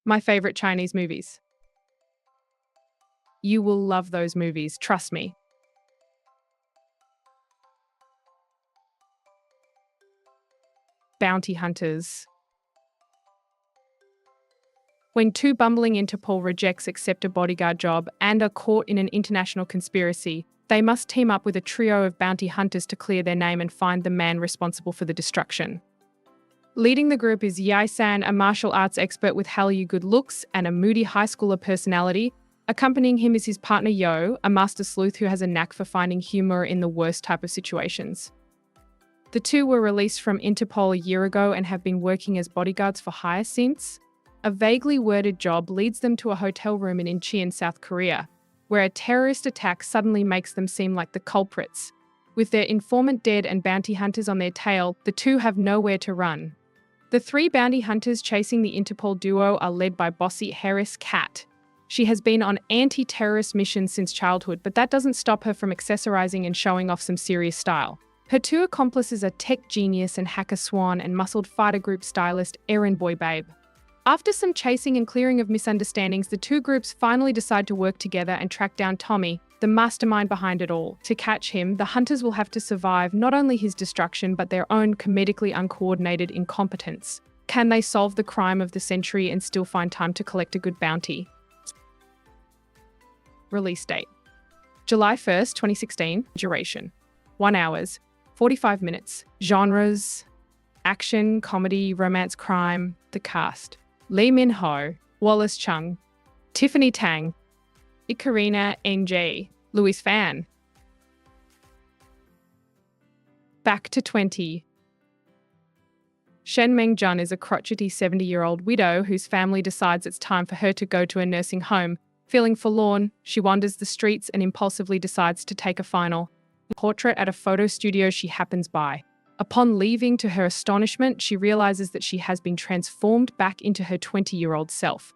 My favorite Chinese movies. You will love those movies, trust me. Bounty hunters. When two bumbling Interpol rejects accept a bodyguard job and are caught in an international conspiracy, they must team up with a trio of bounty hunters to clear their name and find the man responsible for the destruction. Leading the group is Yai-san, a martial arts expert with Hallyu good looks and a moody high schooler personality. Accompanying him is his partner Yo, a master sleuth who has a knack for finding humor in the worst type of situations. The two were released from Interpol a year ago and have been working as bodyguards for hire since. A vaguely worded job leads them to a hotel room in Incheon, South Korea, where a terrorist attack suddenly makes them seem like the culprits. With their informant dead and bounty hunters on their tail, the two have nowhere to run. The three bounty hunters chasing the Interpol duo are led by bossy Harris Kat. She has been on anti-terrorist missions since childhood, but that doesn't stop her from accessorizing and showing off some serious style. Her two accomplices are tech genius and hacker Swan and muscled fighter group stylist Erin Boy Babe. After some chasing and clearing of misunderstandings, the two groups finally decide to work together and track down Tommy, the mastermind behind it all. To catch him, the hunters will have to survive not only his destruction but their own comedically uncoordinated incompetence. Can they solve the crime of the century and still find time to collect a good bounty? Release date: July 1st, 2016. Duration: 1 hour, 45 minutes. Genres: action, comedy, romance, crime. The cast: Lee Min-ho, Wallace Chung, Tiffany Tang, Ikarina Ng, Louis Fan. Back to 20. Shen Meng-jun is a crotchety 70-year-old widow whose family decides it's time for her to go to a nursing home. Feeling forlorn, she wanders the streets and impulsively decides to take a final portrait at a photo studio she happens by. Upon leaving, to her astonishment, she realizes that she has been transformed back into her 20-year-old self.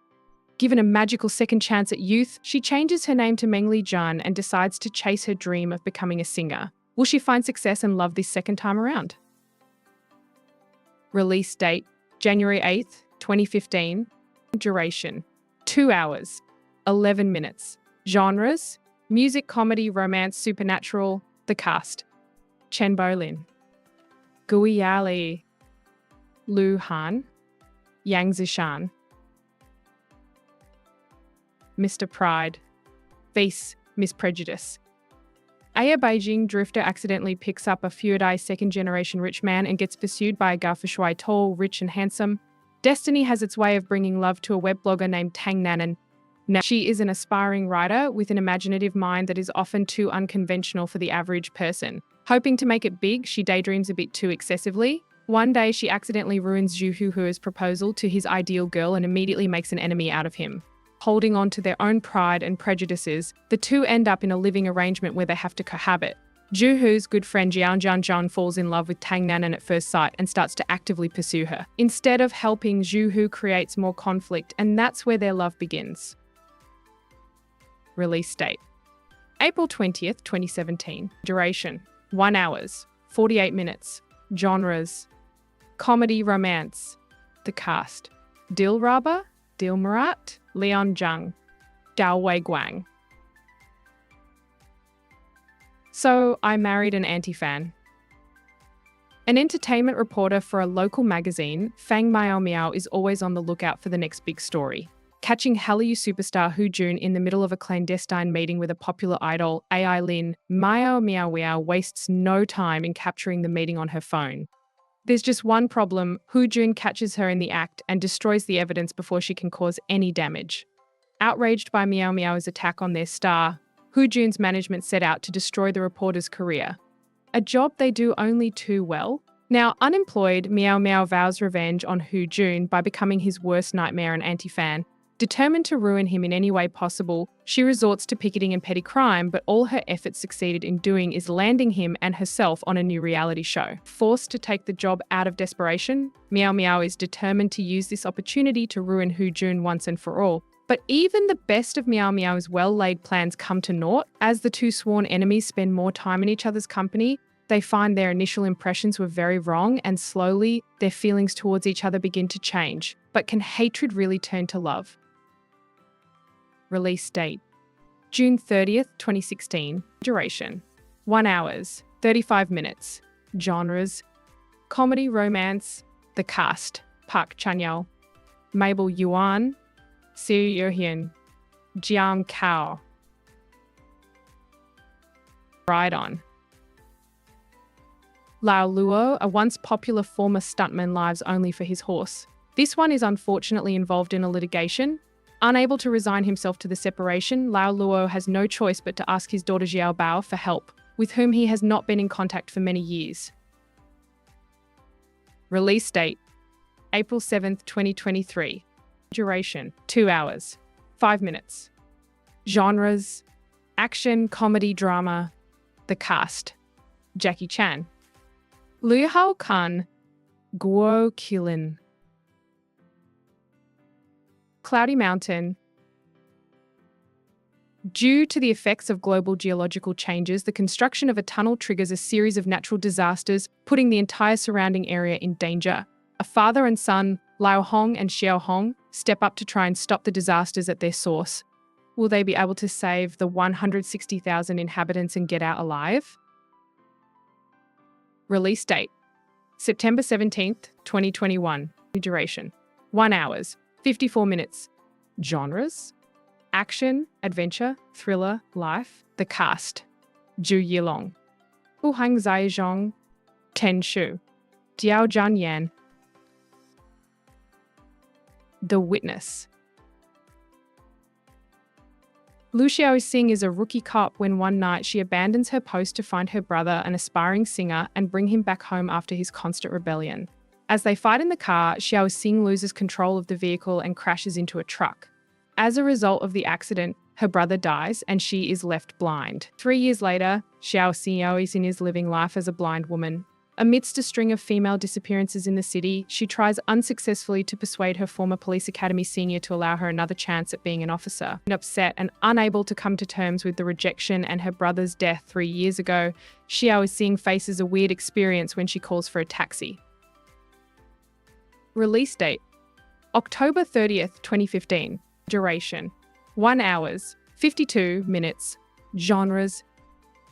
Given a magical second chance at youth, she changes her name to Meng Li Jun and decides to chase her dream of becoming a singer. Will she find success and love this second time around? Release date: January 8th, 2015. Duration: 2 hours, 11 minutes. Genres: music, comedy, romance, supernatural. The cast: Chen Bolin, Gui Yali, Lu Han, Yang Zishan, Mr. Pride, Face, Miss Prejudice. Aya Beijing drifter accidentally picks up a Fuedai second-generation rich man and gets pursued by a Gaofushui tall, rich and handsome. Destiny has its way of bringing love to a web blogger named Tang Nanan. Now, she is an aspiring writer with an imaginative mind that is often too unconventional for the average person. Hoping to make it big, she daydreams a bit too excessively. One day, she accidentally ruins Zhu Huhu's proposal to his ideal girl and immediately makes an enemy out of him. Holding on to their own pride and prejudices, the two end up in a living arrangement where they have to cohabit. Zhu Hu's good friend Jiao Jianjian falls in love with Tang Nanan at first sight and starts to actively pursue her. Instead of helping, Zhu Hu creates more conflict, and that's where their love begins. Release date: April 20th, 2017. Duration: 1 hour, 48 minutes. Genres: comedy, romance. The cast: Dilraba, Dilmurat, Leon Zhang, Dao Wei Guang. So, I married an anti-fan. An entertainment reporter for a local magazine, Fang Meow Meow is always on the lookout for the next big story. Catching Hallyu superstar Hu Jun in the middle of a clandestine meeting with a popular idol, AI Lin, Meow Meow Meow wastes no time in capturing the meeting on her phone. There's just one problem: Hu Jun catches her in the act and destroys the evidence before she can cause any damage. Outraged by Meow Meow's attack on their star, Hu Jun's management set out to destroy the reporter's career. A job they do only too well. Now unemployed, Meow Meow vows revenge on Hu Jun by becoming his worst nightmare and anti-fan. Determined to ruin him in any way possible, she resorts to picketing and petty crime, but all her efforts succeeded in doing is landing him and herself on a new reality show. Forced to take the job out of desperation, Meow Meow is determined to use this opportunity to ruin Hu Jun once and for all. But even the best of Meow Meow's well-laid plans come to naught. As the two sworn enemies spend more time in each other's company, They find their initial impressions were very wrong, and slowly their feelings towards each other begin to change. But can hatred really turn to love? Release date: June 30th, 2016. Duration: 1 hours, 35 minutes. Genres: comedy, romance. The cast: Park Chan-yeol, Mabel Yuan, Seo Yo-hyun, Jiam Kao. Ride-on: Lao Luo, a once popular former stuntman, lives only for his horse. This one is unfortunately involved in a litigation. Unable to resign himself to the separation, Lao Luo has no choice but to ask his daughter Xiao Bao for help, with whom he has not been in contact for many years. Release date: April 7th, 2023. Duration: 2 hours, 5 minutes. Genres: action, comedy, drama. The cast: Jackie Chan, Liu Hao Kan, Guo Qilin. Cloudy Mountain. Due to the effects of global geological changes, the construction of a tunnel triggers a series of natural disasters, putting the entire surrounding area in danger. A father and son, Lao Hong and Xiao Hong, step up to try and stop the disasters at their source. Will they be able to save the 160,000 inhabitants and get out alive? Release date: September 17th, 2021. Duration: 1 hours, 54 minutes. Genres: action, adventure, thriller, life. The cast: Zhu Yilong, Hu Hang Zaizhong, Ten Shu, Diao Zhanyan. The Witness. Lu Xiaoxing is a rookie cop when one night she abandons her post to find her brother, an aspiring singer, and bring him back home after his constant rebellion. As they fight in the car, Xiaoxing loses control of the vehicle and crashes into a truck. As a result of the accident, her brother dies and she is left blind. 3 years later, Xiaoxing is living life as a blind woman. Amidst a string of female disappearances in the city, she tries unsuccessfully to persuade her former police academy senior to allow her another chance at being an officer. Upset and unable to come to terms with the rejection and her brother's death 3 years ago, Xiaoxing faces a weird experience when she calls for a taxi. Release date: October 30th, 2015. Duration: 1 hours, 52 minutes. Genres: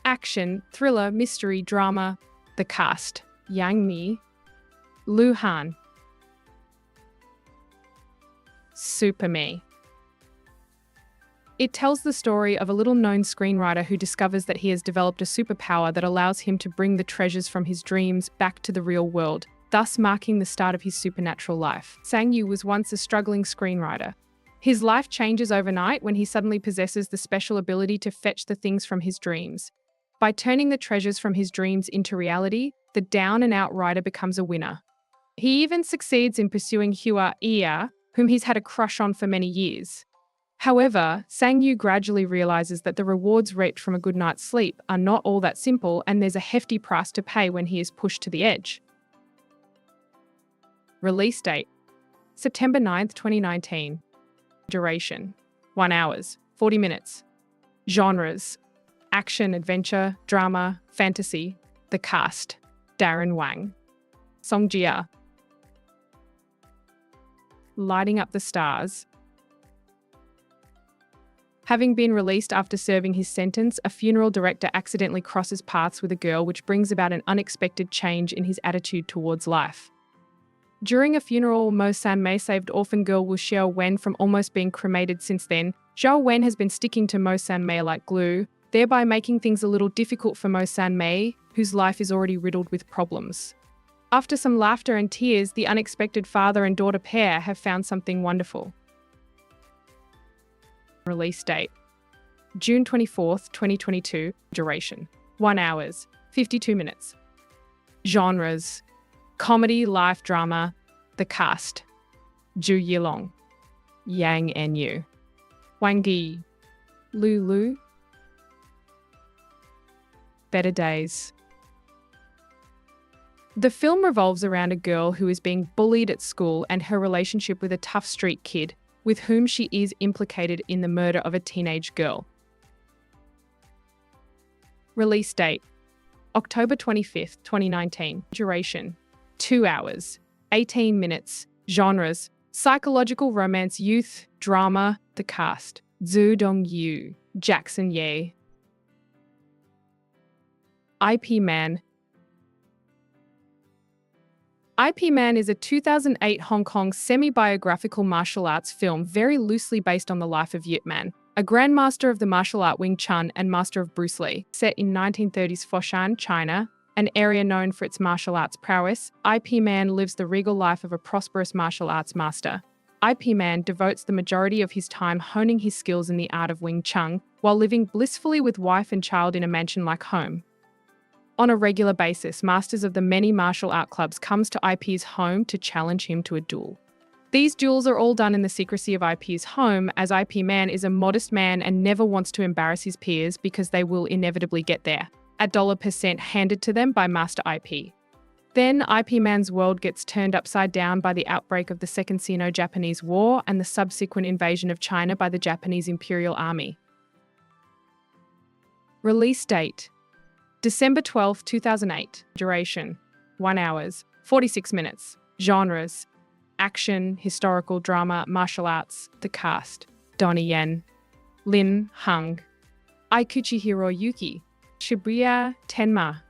action, thriller, mystery, drama. The cast: Yang Mi, Lu Han. Super Me. It tells the story of a little-known screenwriter who discovers that he has developed a superpower that allows him to bring the treasures from his dreams back to the real world, thus marking the start of his supernatural life. Sang Yu was once a struggling screenwriter. His life changes overnight when he suddenly possesses the special ability to fetch the things from his dreams. By turning the treasures from his dreams into reality, the down-and-out writer becomes a winner. He even succeeds in pursuing Hua Iya, whom he's had a crush on for many years. However, Sang Yu gradually realizes that the rewards reaped from a good night's sleep are not all that simple, and there's a hefty price to pay when he is pushed to the edge. Release date: September 9th, 2019. Duration: 1 hours, 40 minutes. Genres: action, adventure, drama, fantasy. The cast: Darren Wang, Song Jia. Lighting Up the Stars. Having been released after serving his sentence, a funeral director accidentally crosses paths with a girl, which brings about an unexpected change in his attitude towards life. During a funeral, Mo San-mei saved orphan girl Wu Xiao Wen from almost being cremated. Since then, Xiao Wen has been sticking to Mo San-mei like glue, thereby making things a little difficult for Mo San-mei, whose life is already riddled with problems. After some laughter and tears, the unexpected father and daughter pair have found something wonderful. Release date: June 24th, 2022. Duration: 1 hours, 52 minutes. Genres: comedy, life, drama. The cast: Zhu Yilong, Yang En-yu, Wang Yi, Lu Lu. Better Days. The film revolves around a girl who is being bullied at school and her relationship with a tough street kid, with whom she is implicated in the murder of a teenage girl. Release date: October 25th, 2019. Duration: 2 hours, 18 minutes. Genres: psychological romance, youth, drama. The cast: Zhu Dongyu, Jackson Ye. IP Man. IP Man is a 2008 Hong Kong semi-biographical martial arts film very loosely based on the life of Yip Man, a grandmaster of the martial art Wing Chun and master of Bruce Lee. Set in 1930s Foshan, China, an area known for its martial arts prowess, IP Man lives the regal life of a prosperous martial arts master. IP Man devotes the majority of his time honing his skills in the art of Wing Chun while living blissfully with wife and child in a mansion-like home. On a regular basis, masters of the many martial art clubs comes to IP's home to challenge him to a duel. These duels are all done in the secrecy of IP's home, as IP Man is a modest man and never wants to embarrass his peers because they will inevitably get there. $1% handed to them by Master IP. Then IP Man's world gets turned upside down by the outbreak of the Second Sino-Japanese War and the subsequent invasion of China by the Japanese Imperial Army. Release date: December 12, 2008. Duration: 1 hours, 46 minutes. Genres: action, historical drama, martial arts. The cast: Donnie Yen, Lin Hung, Aikuchi Hiroyuki, Shibuya Tenma,